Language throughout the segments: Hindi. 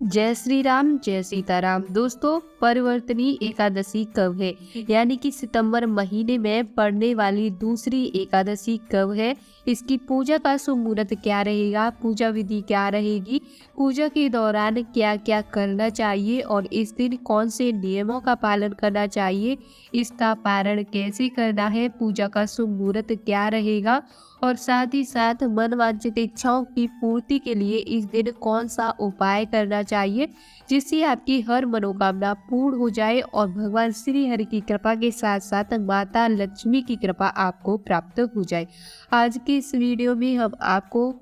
जय श्री राम, जय सीताराम। दोस्तों, परिवर्तनी एकादशी कब है? यानी कि सितंबर महीने में पड़ने वाली दूसरी एकादशी कब है? इसकी पूजा का शुभ मुहूर्त क्या रहेगा? पूजा विधि क्या रहेगी? पूजा के दौरान क्या क्या करना चाहिए और इस दिन कौन से नियमों का पालन करना चाहिए? इसका पारण कैसे करना है? पूजा का शुभ मुहूर्त क्या रहेगा? और साथ ही साथ मनवांछित इच्छाओं की पूर्ति के लिए इस दिन कौन सा उपाय करना चाहिए जिससे आपकी हर मनोकामना पूर्ण हो जाए और भगवान श्री हरि की कृपा के साथ साथ माता लक्ष्मी की कृपा आपको प्राप्त हो जाए। आज की इस वीडियो में हम आपको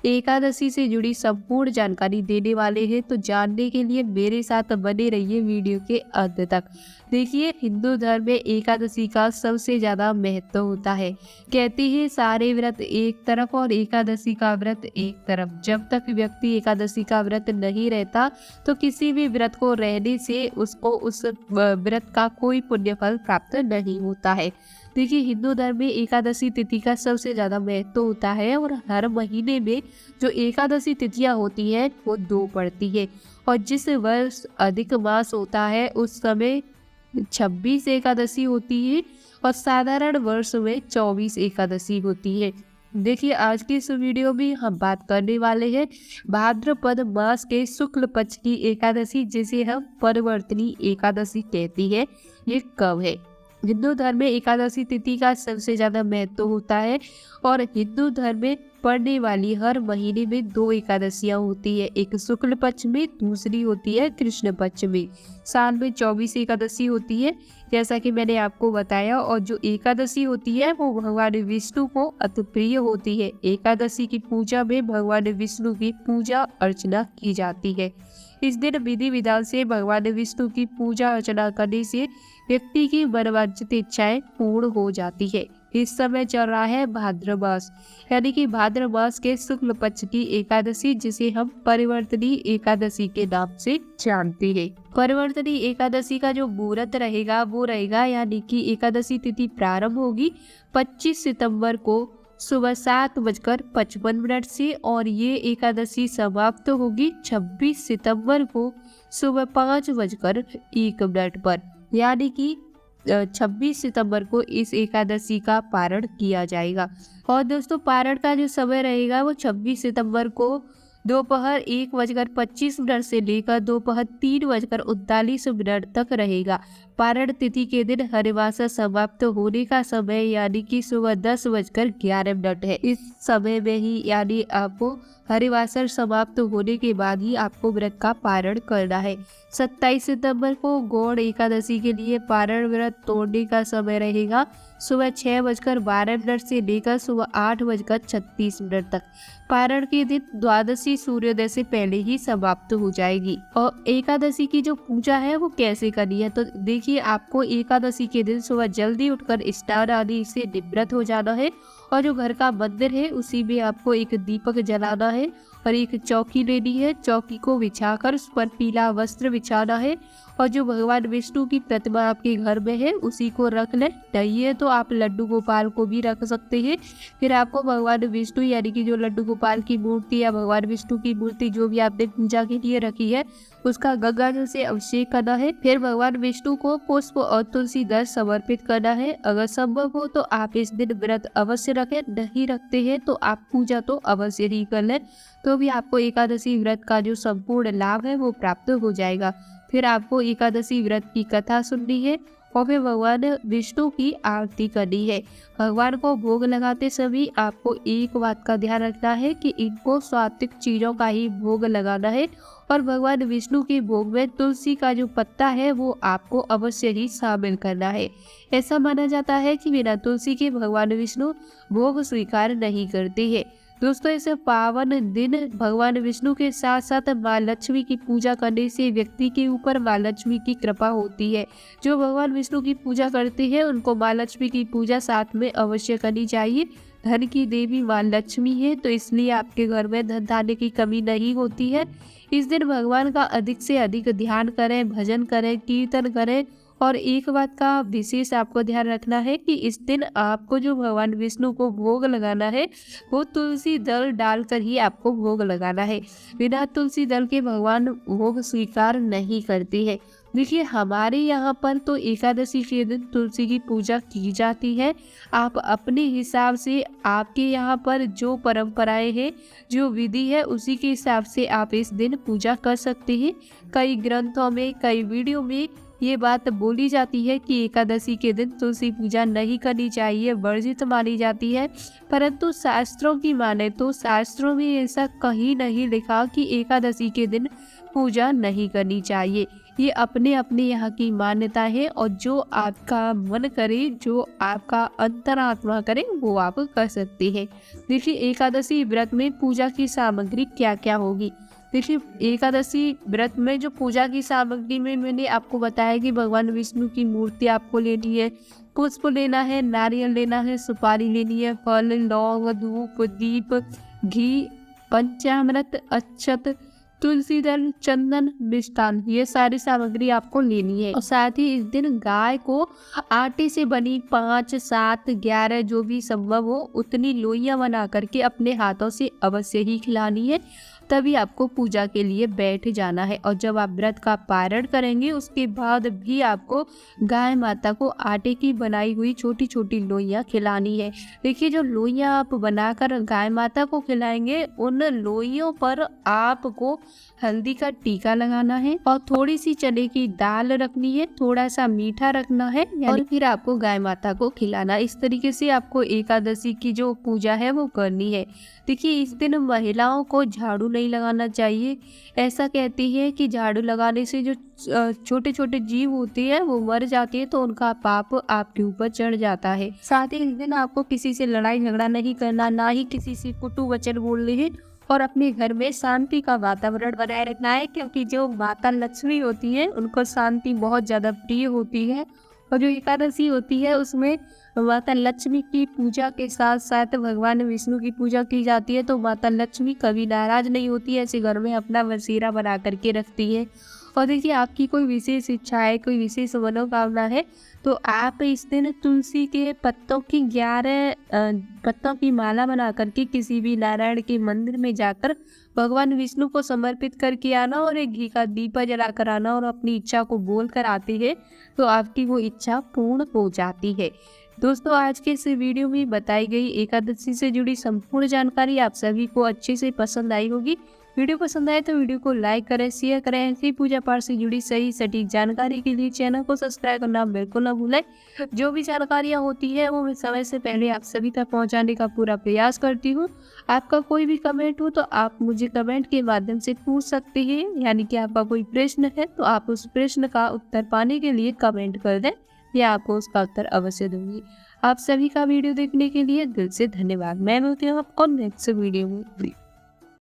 एकादशी से जुड़ी संपूर्ण जानकारी देने वाले हैं, तो जानने के लिए मेरे साथ बने रहिए वीडियो के अंत तक। देखिए, हिंदू धर्म में एकादशी का सबसे ज्यादा महत्व होता है। कहते हैं सारे व्रत एक तरफ और एकादशी का व्रत एक तरफ। जब तक व्यक्ति एकादशी का व्रत नहीं रहता तो किसी भी व्रत को रहने से उसको उस व्रत का कोई पुण्य फल प्राप्त नहीं होता है। देखिए, हिंदू धर्म में एकादशी तिथि का सबसे ज्यादा महत्व होता है और हर महीने में जो एकादशी तिथियां होती हैं वो 2 पड़ती है। और जिस वर्ष अधिक मास होता है उस समय 26 एकादशी होती है और साधारण वर्ष में 24 एकादशी होती है। देखिए, आज की इस वीडियो में हम बात करने वाले हैं भाद्रपद मास के शुक्ल पक्ष की एकादशी, जिसे हम परिवर्तनी एकादशी कहती है, ये कब है। हिंदू धर्म में एकादशी तिथि का सबसे ज्यादा महत्व होता है और हिंदू धर्म में पड़ने वाली हर महीने में 2 एकादशियां होती है, एक शुक्ल पक्ष में, दूसरी होती है कृष्ण पक्ष में। साल में 24 एकादशी होती है जैसा कि मैंने आपको बताया, और जो एकादशी होती है वो भगवान विष्णु को अति प्रिय होती है। एकादशी की पूजा में भगवान विष्णु की पूजा अर्चना की जाती है। इस दिन विधि विधान से भगवान विष्णु की पूजा अर्चना करने से व्यक्ति की मनवांछित इच्छाएं पूर्ण हो जाती है। इस समय चल रहा है भाद्र मास, यानी कि भाद्र मास के शुक्ल पक्ष की एकादशी, जिसे हम परिवर्तनी एकादशी के नाम से जानते हैं। परिवर्तनी एकादशी का जो मुहूर्त रहेगा वो रहेगा, यानी कि एकादशी तिथि प्रारंभ होगी 25 सितंबर को सुबह 7:55 से और ये एकादशी समाप्त होगी 26 सितंबर को सुबह 5:01 पर। यानी कि 26 सितंबर को इस एकादशी का पारण किया जाएगा। और दोस्तों, पारण का जो समय रहेगा वो 26 सितंबर को दोपहर 1:25 से लेकर दोपहर 3:39 तक रहेगा। पारण तिथि के दिन हरिवासर समाप्त होने का समय यानी कि सुबह 10:11 है। इस समय में ही, यानी आपको हरिवासर समाप्त होने के बाद ही आपको व्रत का पारण करना है। 27 सितंबर को गौड़ एकादशी के लिए पारण व्रत तोड़ने का समय रहेगा सुबह 6:12 से लेकर सुबह 8:36 तक। पारण के दिन द्वादशी सूर्योदय से पहले ही समाप्त हो जाएगी। और एकादशी की जो पूजा है वो कैसे करनी है, तो देखिए, आपको एकादशी के दिन सुबह जल्दी उठकर स्नान आदि से निवृत्त हो जाना है और जो घर का मंदिर है उसी में आपको एक दीपक जलाना है और एक चौकी लेनी है। चौकी को बिछाकर उस पर पीला वस्त्र बिछाना है और जो भगवान विष्णु की प्रतिमा आपके घर में है उसी को रख लें। नहीं है तो आप लड्डू गोपाल को भी रख सकते हैं। फिर आपको भगवान विष्णु, यानी कि जो लड्डू गोपाल की मूर्ति या भगवान विष्णु की मूर्ति जो भी आपने पूजा के लिए रखी है उसका गंगा जल से अभिषेक करना है। फिर भगवान विष्णु को पुष्प और तुलसी दल समर्पित करना है। अगर संभव हो तो आप इस दिन व्रत अवश्य रखें, नहीं रखते हैं तो आप पूजा तो अवश्य ही कर लें, तो भी आपको एकादशी व्रत का जो संपूर्ण लाभ है वो प्राप्त हो जाएगा। फिर आपको एकादशी व्रत की कथा सुननी है और फिर भगवान विष्णु की आरती करनी है। भगवान को भोग लगाते समय आपको एक बात का ध्यान रखना है कि इनको सात्विक चीजों का ही भोग लगाना है और भगवान विष्णु के भोग में तुलसी का जो पत्ता है वो आपको अवश्य ही शामिल करना है। ऐसा माना जाता है कि बिना तुलसी के भगवान विष्णु भोग स्वीकार नहीं करते हैं। दोस्तों, इस पावन दिन भगवान विष्णु के साथ साथ माँ लक्ष्मी की पूजा करने से व्यक्ति के ऊपर माँ लक्ष्मी की कृपा होती है। जो भगवान विष्णु की पूजा करते हैं उनको माँ लक्ष्मी की पूजा साथ में अवश्य करनी चाहिए। धन की देवी माँ लक्ष्मी है, तो इसलिए आपके घर में धन धान्य की कमी नहीं होती है। इस दिन भगवान का अधिक से अधिक ध्यान करें, भजन करें, कीर्तन करें और एक बात का विशेष आपको ध्यान रखना है कि इस दिन आपको जो भगवान विष्णु को भोग लगाना है वो तुलसी दल डालकर ही आपको भोग लगाना है। बिना तुलसी दल के भगवान भोग स्वीकार नहीं करते हैं। देखिए हमारे यहाँ पर तो एकादशी के दिन तुलसी की पूजा की जाती है। आप अपने हिसाब से आपके यहाँ पर जो परंपराएं हैं, जो विधि है, उसी के हिसाब से आप इस दिन पूजा कर सकते हैं। कई ग्रंथों में, कई वीडियो में ये बात बोली जाती है कि एकादशी के दिन तुलसी पूजा नहीं करनी चाहिए, वर्जित मानी जाती है। परंतु शास्त्रों की माने तो शास्त्रों में ऐसा कहीं नहीं लिखा कि एकादशी के दिन पूजा नहीं करनी चाहिए। ये अपने अपने यहाँ की मान्यता है और जो आपका मन करे, जो आपका अंतरात्मा करे, वो आप कर सकते हैं। देखिए एकादशी व्रत में पूजा की सामग्री क्या क्या होगी। देखिए एकादशी व्रत में जो पूजा की सामग्री में मैंने आपको बताया कि भगवान विष्णु की मूर्ति आपको लेनी है, पुष्प लेना है, नारियल लेना है, सुपारी लेनी है, फल, लौंग, धूप, दीप, घी, पंचामृत, अक्षत, तुलसी दल, चंदन, मिष्टान, ये सारी सामग्री आपको लेनी है। और साथ ही इस दिन गाय को आटे से बनी 5, 7, 11 जो भी संभव हो उतनी लोइयां बना करके अपने हाथों से अवश्य ही खिलानी है। तभी आपको पूजा के लिए बैठ जाना है। और जब आप व्रत का पारण करेंगे उसके बाद भी आपको गाय माता को आटे की बनाई हुई छोटी छोटी लोइयां खिलानी है। देखिए जो लोइयां आप बनाकर गाय माता को खिलाएंगे उन लोइयों पर आपको हल्दी का टीका लगाना है और थोड़ी सी चने की दाल रखनी है, थोड़ा सा मीठा रखना है और फिर आपको गाय माता को खिलाना। इस तरीके से आपको एकादशी की जो पूजा है वो करनी है। देखिए इस दिन महिलाओं को झाड़ू नहीं लगाना चाहिए। ऐसा कहती है कि झाड़ू लगाने से जो छोटे छोटे जीव होते हैं वो मर जाते हैं तो उनका पाप आपके ऊपर चढ़ जाता है। साथ ही इस दिन आपको किसी से लड़ाई झगड़ा नहीं करना, ना ही किसी से कुटु वचन बोलने हैं और अपने घर में शांति का वातावरण बनाए रखना है, क्योंकि जो माता लक्ष्मी होती है उनको शांति बहुत ज़्यादा प्रिय होती है। और जो एकादशी होती है उसमें माता लक्ष्मी की पूजा के साथ साथ भगवान विष्णु की पूजा की जाती है, तो माता लक्ष्मी कभी नाराज नहीं होती है, ऐसे घर में अपना बसेरा बना करके रखती है। और देखिए आपकी कोई विशेष इच्छा है, कोई विशेष मनोकामना है तो आप इस दिन तुलसी के पत्तों की 11 पत्तों की माला बना करके किसी भी नारायण के मंदिर में जाकर भगवान विष्णु को समर्पित करके आना और एक घी का दीपा जला कर आना और अपनी इच्छा को बोल कर आते हैं तो आपकी वो इच्छा पूर्ण हो जाती है। दोस्तों आज के इस वीडियो में बताई गई एकादशी से जुड़ी संपूर्ण जानकारी आप सभी को अच्छे से पसंद आई होगी। वीडियो पसंद आए तो वीडियो को लाइक करें, शेयर करें। ऐसी पूजा पाठ से जुड़ी सही सटीक जानकारी के लिए चैनल को सब्सक्राइब करना बिल्कुल ना भूलें। जो भी जानकारियाँ होती है वो मैं समय से पहले आप सभी तक पहुंचाने का पूरा प्रयास करती हूँ। आपका कोई भी कमेंट हो तो आप मुझे कमेंट के माध्यम से पूछ सकते हैं, यानी कि आपका कोई प्रश्न है तो आप उस प्रश्न का उत्तर पाने के लिए कमेंट कर दें, या आपको उसका उत्तर अवश्य दूंगी। आप सभी का वीडियो देखने के लिए दिल से धन्यवाद। मैं मिलती हूँ आपको नेक्स्ट वीडियो में।